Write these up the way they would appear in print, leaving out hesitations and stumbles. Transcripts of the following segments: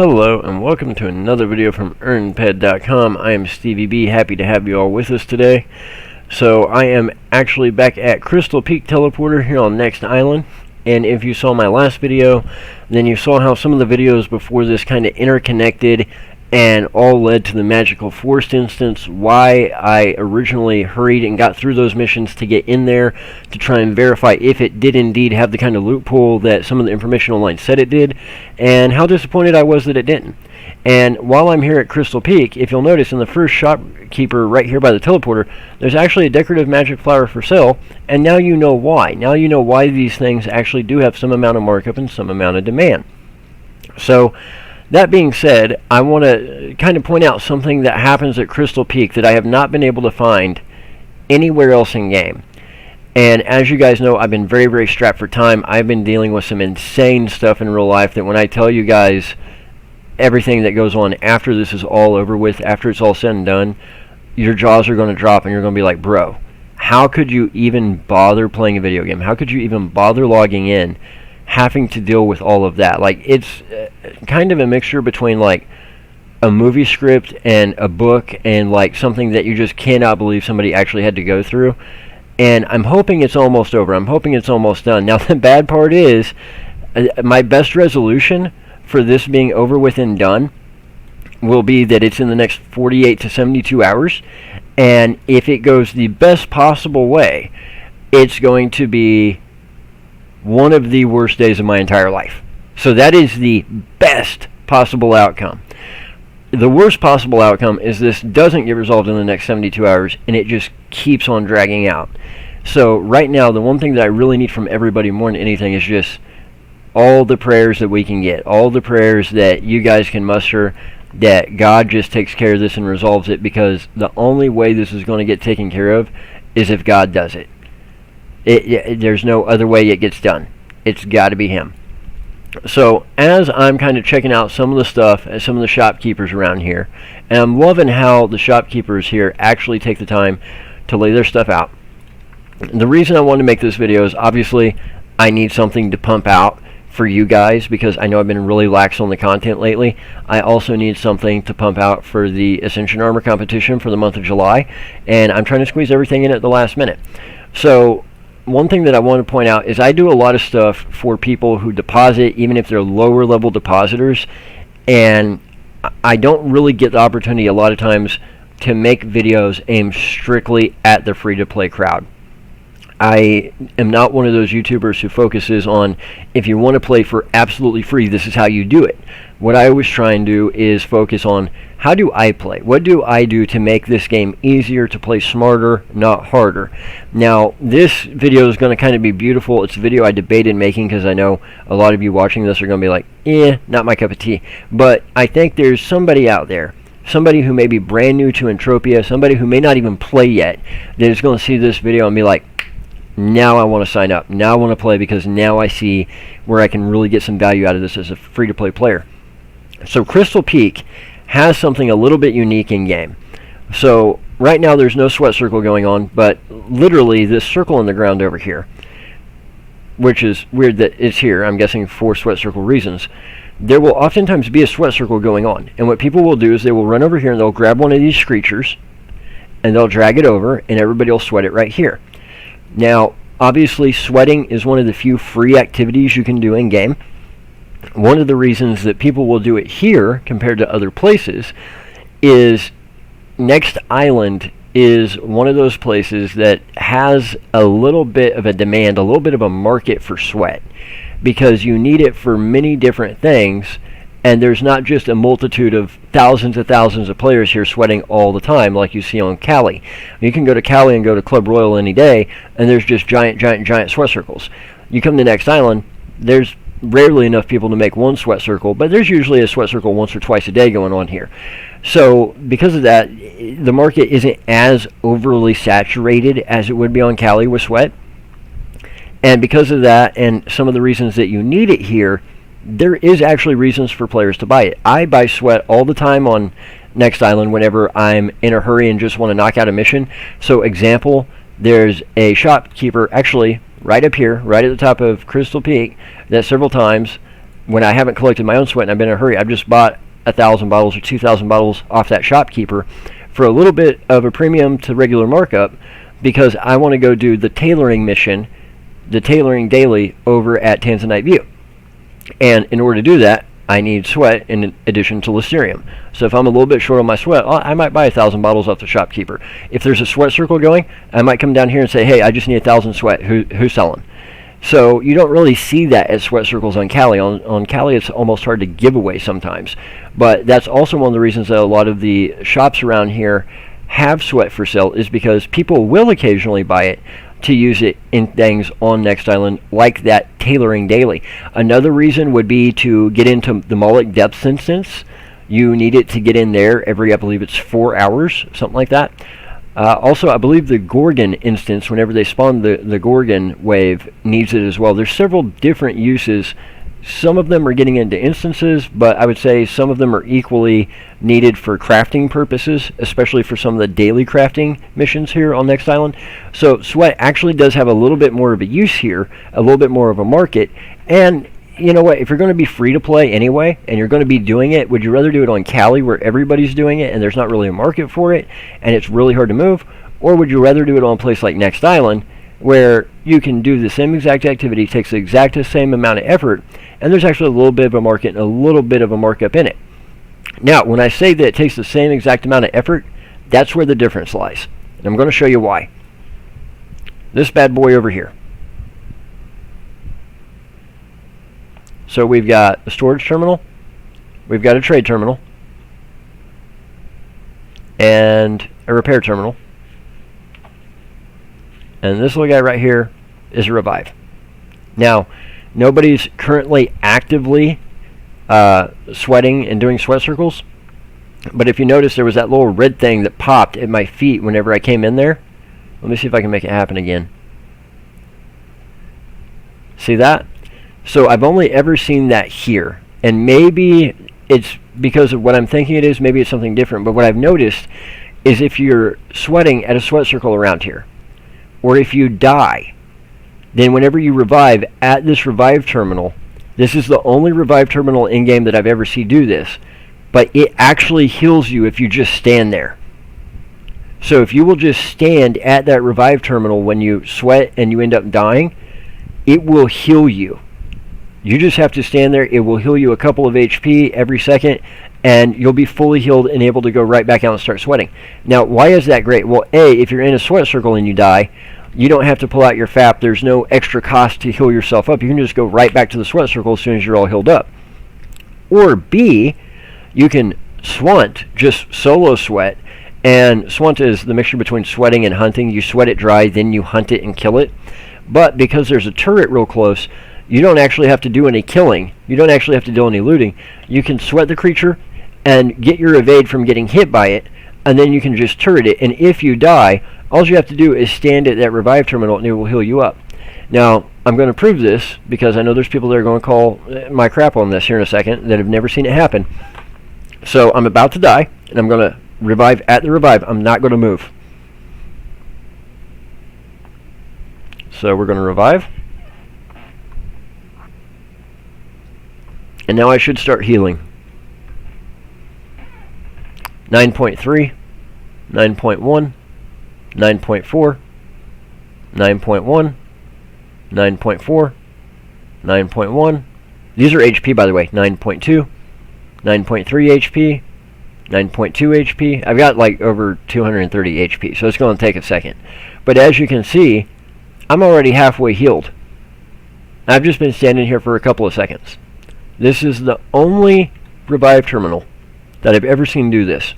Hello and welcome to another video from EarnPed.com. I am StevieB, happy to have you all with us today. So I am actually back at Crystal Peak Teleporter here on Next Island, and if you saw my last video, then you saw how some of the videos before this kind of interconnected and all led to the magical forest instance, why I originally hurried and got through those missions to get in there to try and verify if it did indeed have the kind of loophole that some of the information online said it did, and how disappointed I was that it didn't. And while I'm here at Crystal Peak, if you'll notice in the first shopkeeper right here by the teleporter, there's actually a decorative magic flower for sale, and now you know why. Now you know why these things actually do have some amount of markup and some amount of demand. So that being said, I want to kind of point out something that happens at Crystal Peak that I have not been able to find anywhere else in game. And as you guys know, I've been very, very strapped for time. I've been dealing with some insane stuff in real life that when I tell you guys everything that goes on after this is all over with, after it's all said and done, your jaws are going to drop and you're going to be like, bro, how could you even bother playing a video game? How could you even bother logging in, having to deal with all of that? Like, it's kind of a mixture between like a movie script and a book and like something that you just cannot believe somebody actually had to go through. And I'm hoping it's almost over. I'm hoping it's almost done. Now the bad part is my best resolution for this being over with and done will be that it's in the next 48 to 72 hours, and if it goes the best possible way, it's going to be one of the worst days of my entire life. So that is the best possible outcome. The worst possible outcome is this doesn't get resolved in the next 72 hours and it just keeps on dragging out. So right now, the one thing that I really need from everybody more than anything is just all the prayers that we can get, all the prayers that you guys can muster, that God just takes care of this and resolves it, because the only way this is going to get taken care of is if God does it. There's no other way it gets done. It's got to be Him. So as I'm kind of checking out some of the stuff at some of the shopkeepers around here, and I'm loving how the shopkeepers here actually take the time to lay their stuff out. The reason I wanted to make this video is obviously I need something to pump out for you guys, because I know I've been really lax on the content lately. I also need something to pump out for the Ascension Armor competition for the month of July, and I'm trying to squeeze everything in at the last minute. So one thing that I want to point out is I do a lot of stuff for people who deposit, even if they're lower level depositors, and I don't really get the opportunity a lot of times to make videos aimed strictly at the free-to-play crowd. I am not one of those YouTubers who focuses on, if you want to play for absolutely free, this is how you do it. What I always try and do is focus on, how do I play? What do I do to make this game easier, to play smarter, not harder? Now, this video is going to kind of be beautiful. It's a video I debated making because I know a lot of you watching this are going to be like, not my cup of tea. But I think there's somebody out there, somebody who may be brand new to Entropia, somebody who may not even play yet, that is going to see this video and be like, now I want to sign up. Now I want to play, because now I see where I can really get some value out of this as a free-to-play player. So Crystal Peak has something a little bit unique in game. So right now there's no sweat circle going on, but literally this circle on the ground over here, which is weird that it's here, I'm guessing for sweat circle reasons, there will oftentimes be a sweat circle going on. And what people will do is they will run over here and they'll grab one of these screechers and they'll drag it over, and everybody will sweat it right here. Now, obviously, sweating is one of the few free activities you can do in game. One of the reasons that people will do it here compared to other places is Next Island is one of those places that has a little bit of a demand, a little bit of a market for sweat, because you need it for many different things. And there's not just a multitude of thousands of players here sweating all the time like you see on Cali. You can go to Cali and go to Club Royal any day, and there's just giant sweat circles. You come to Next Island, there's rarely enough people to make one sweat circle, but there's usually a sweat circle once or twice a day going on here. So because of that, the market isn't as overly saturated as it would be on Cali with sweat. And because of that, and some of the reasons that you need it here, there is actually reasons for players to buy it. I buy sweat all the time on Next Island whenever I'm in a hurry and just want to knock out a mission. So example, there's a shopkeeper actually right up here, right at the top of Crystal Peak, that several times when I haven't collected my own sweat and I've been in a hurry, I've just bought 1,000 bottles or 2,000 bottles off that shopkeeper for a little bit of a premium to regular markup, because I want to go do the tailoring mission, the tailoring daily over at Tanzanite View. And in order to do that, I need sweat in addition to Listeria. So if I'm a little bit short on my sweat, I might buy 1,000 bottles off the shopkeeper. If there's a sweat circle going, I might come down here and say, hey, I just need 1,000 sweat. Who's selling? So you don't really see that at sweat circles on Cali. On Cali, it's almost hard to give away sometimes. But that's also one of the reasons that a lot of the shops around here have sweat for sale, is because people will occasionally buy it to use it in things on Next Island, like that tailoring daily. Another reason would be to get into the Moloch depths instance. You need it to get in there every, I believe it's 4 hours, something like that. Also, I believe the Gorgon instance, whenever they spawn the Gorgon wave, needs it as well. There's several different uses. Some of them are getting into instances, but I would say some of them are equally needed for crafting purposes, especially for some of the daily crafting missions here on Next Island. So sweat actually does have a little bit more of a use here, a little bit more of a market. And you know what, if you're going to be free to play anyway, and you're going to be doing it, would you rather do it on Cali where everybody's doing it and there's not really a market for it and it's really hard to move? Or would you rather do it on a place like Next Island where you can do the same exact activity, takes the exact same amount of effort, and there's actually a little bit of a market and a little bit of a markup in it? Now, when I say that it takes the same exact amount of effort, that's where the difference lies. And I'm going to show you why. This bad boy over here. So we've got a storage terminal, we've got a trade terminal, and a repair terminal. And this little guy right here is a revive. Now, nobody's currently actively sweating and doing sweat circles, but if you notice, there was that little red thing that popped at my feet whenever I came in there. Let me see if I can make it happen again. See that? So I've only ever seen that here, and maybe it's because of what I'm thinking it is, maybe it's something different, but what I've noticed is if you're sweating at a sweat circle around here, or if you die, then whenever you revive at this revive terminal, this is the only revive terminal in-game that I've ever seen do this, but it actually heals you if you just stand there. So if you will just stand at that revive terminal when you sweat and you end up dying, it will heal you. You just have to stand there. It will heal you a couple of HP every second, and you'll be fully healed and able to go right back out and start sweating. Now, why is that great? Well, A, if you're in a sweat circle and you die, you don't have to pull out your FAP. There's no extra cost to heal yourself up. You can just go right back to the sweat circle as soon as you're all healed up. Or B, you can swant, just solo sweat. And swant is the mixture between sweating and hunting. You sweat it dry, then you hunt it and kill it. But because there's a turret real close, you don't actually have to do any killing. You don't actually have to do any looting. You can sweat the creature and get your evade from getting hit by it, and then you can just turret it. And if you die, all you have to do is stand at that revive terminal and it will heal you up. Now, I'm going to prove this because I know there's people that are going to call my crap on this here in a second that have never seen it happen. So I'm about to die, and I'm going to revive at the revive. I'm not going to move. So we're going to revive. And now I should start healing. 9.3, 9.1, 9.4, 9.1, 9.4, 9.1. These are HP, by the way. 9.2, 9.3 HP, 9.2 HP. I've got like over 230 HP, so it's going to take a second. But as you can see, I'm already halfway healed. I've just been standing here for a couple of seconds. This is the only revive terminal that I've ever seen do this.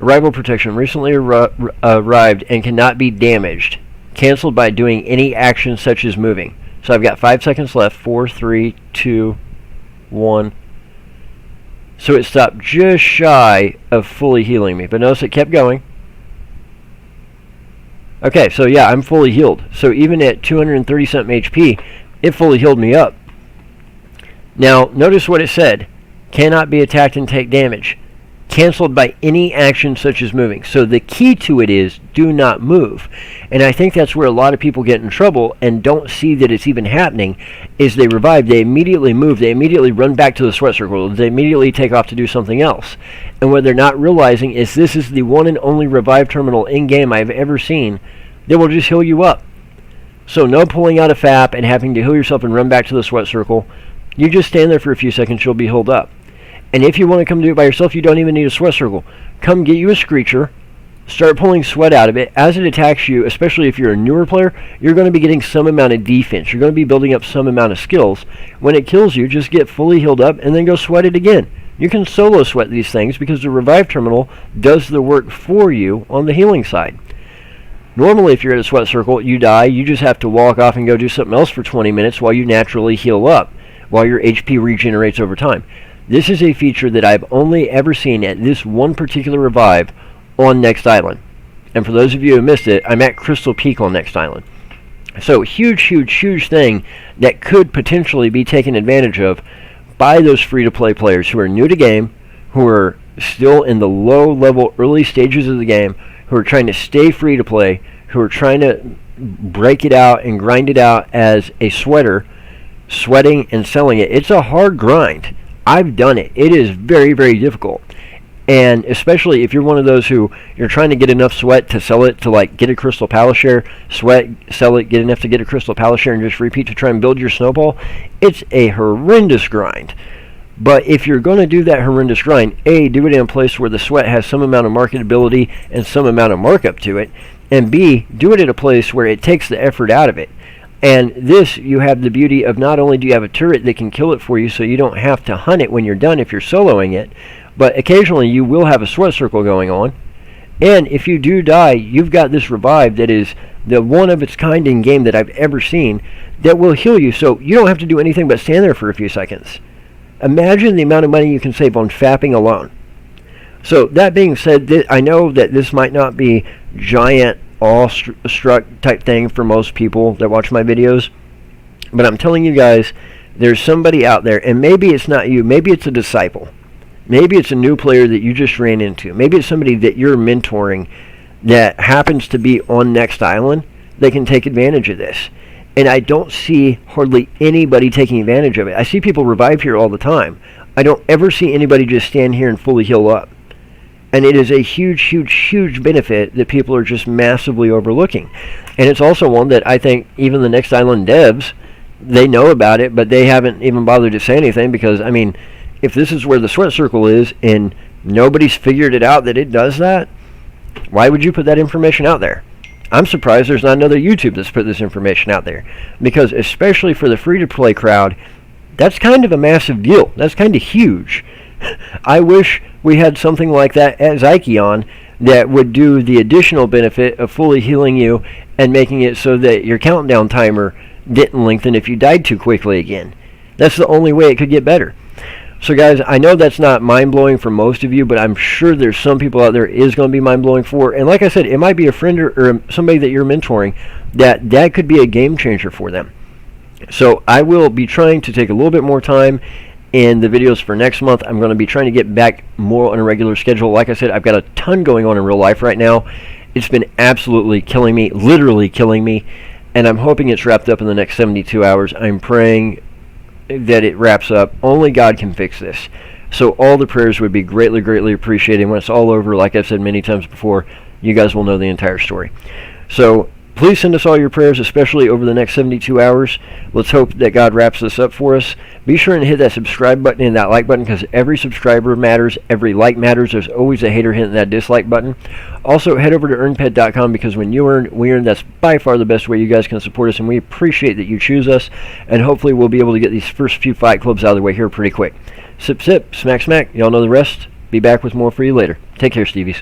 Arrival protection recently arrived and cannot be damaged. Cancelled by doing any action such as moving. So I've got 5 seconds left. 4, 3, 2, 1. So it stopped just shy of fully healing me. But notice it kept going. Okay, so yeah, I'm fully healed. So even at 230 something HP, it fully healed me up. Now, notice what it said. Cannot be attacked and take damage. canceled by any action such as moving. So the key to it is do not move. And I think that's where a lot of people get in trouble and don't see that it's even happening, is they revive, they immediately move, they immediately run back to the sweat circle, they immediately take off to do something else. And what they're not realizing is this is the one and only revive terminal in-game I've ever seen that will just heal you up. So no pulling out a FAP and having to heal yourself and run back to the sweat circle. You just stand there for a few seconds, you'll be healed up. And if you want to come do it by yourself, you don't even need a sweat circle. Come get you a Screecher, start pulling sweat out of it. As it attacks you, especially if you're a newer player, you're going to be getting some amount of defense. You're going to be building up some amount of skills. When it kills you, just get fully healed up and then go sweat it again. You can solo sweat these things because the revive terminal does the work for you on the healing side. Normally, if you're at a sweat circle, you die. You just have to walk off and go do something else for 20 minutes while you naturally heal up, while your HP regenerates over time. This is a feature that I've only ever seen at this one particular revive on Next Island. And for those of you who missed it, I'm at Crystal Peak on Next Island. So huge thing that could potentially be taken advantage of by those free-to-play players who are new to game, who are still in the low-level early stages of the game, who are trying to stay free-to-play, who are trying to break it out and grind it out as a sweater, sweating and selling it. It's a hard grind. I've done it. It is very difficult. And especially if you're one of those who you're trying to get enough sweat to sell it to like get a Crystal Palace share, sweat, sell it, get enough to get a Crystal Palace share and just repeat to try and build your snowball, it's a horrendous grind. But if you're going to do that horrendous grind, A, do it in a place where the sweat has some amount of marketability and some amount of markup to it, and B, do it at a place where it takes the effort out of it. And this, you have the beauty of not only do you have a turret that can kill it for you so you don't have to hunt it when you're done if you're soloing it, but occasionally you will have a sweat circle going on. And if you do die, you've got this revive that is the one of its kind in game that I've ever seen that will heal you so you don't have to do anything but stand there for a few seconds. Imagine the amount of money you can save on fapping alone. So that being said, I know that this might not be giant awe-struck type thing for most people that watch my videos, but I'm telling you guys, there's somebody out there, and maybe it's not you, maybe it's a disciple, maybe it's a new player that you just ran into, maybe it's somebody that you're mentoring that happens to be on Next Island that can take advantage of this. And I don't see hardly anybody taking advantage of it. I see people revive here all the time. I don't ever see anybody just stand here and fully heal up. And it is a huge benefit that people are just massively overlooking. And it's also one that I think even the Next Island devs, they know about it, but they haven't even bothered to say anything because, I mean, if this is where the sweat circle is and nobody's figured it out that it does that, why would you put that information out there? I'm surprised there's not another YouTube that's put this information out there. Because especially for the free-to-play crowd, that's kind of a massive deal. That's kind of huge. I wish we had something like that at Zykeon that would do the additional benefit of fully healing you and making it so that your countdown timer didn't lengthen if you died too quickly again. That's the only way it could get better. So guys, I know that's not mind-blowing for most of you, but I'm sure there's some people out there it is going to be mind-blowing for. And like I said, it might be a friend or somebody that you're mentoring that could be a game changer for them. So I will be trying to take a little bit more time in the videos for next month. I'm going to be trying to get back more on a regular schedule. Like I said, I've got a ton going on in real life right now. It's been absolutely killing me, literally killing me, and I'm hoping it's wrapped up in the next 72 hours. I'm praying that it wraps up. Only God can fix this. So all the prayers would be greatly appreciated. When it's all over, like I've said many times before, you guys will know the entire story. So please send us all your prayers, especially over the next 72 hours. Let's hope that God wraps this up for us. Be sure and hit that subscribe button and that like button because every subscriber matters, every like matters. There's always a hater hitting that dislike button. Also, head over to earnped.com because when you earn, we earn. That's by far the best way you guys can support us, and we appreciate that you choose us. And hopefully we'll be able to get these first few fight clubs out of the way here pretty quick. Sip, smack. Y'all know the rest. Be back with more for you later. Take care, Stevies.